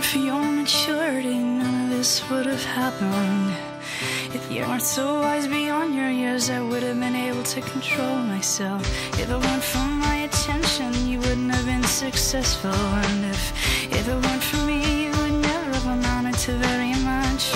for your maturity, none of this would have happened. If you weren't so wise beyond your years, I would have been able to control myself. If it weren't for my attention, you wouldn't have been successful. And if it weren't for me, you would never have amounted to very much.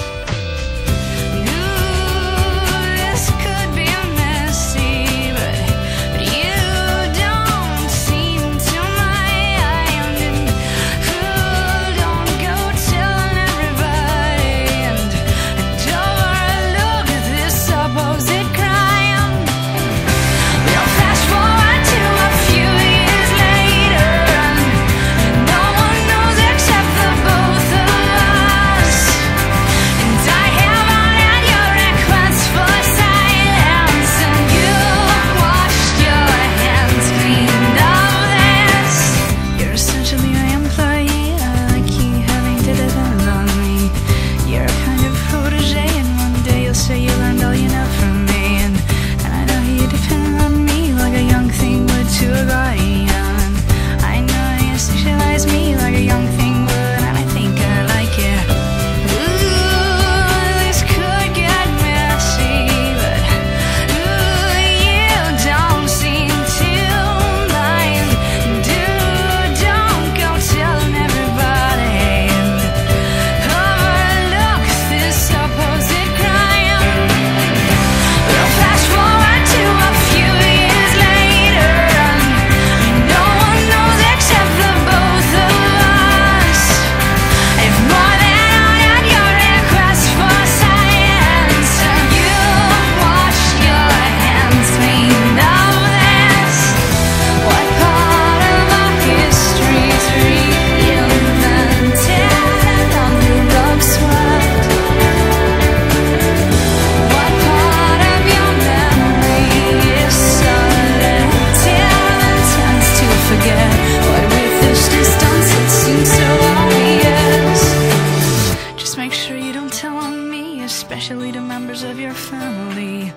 Especially to members of your family.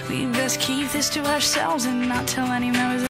We best keep this to ourselves and not tell any members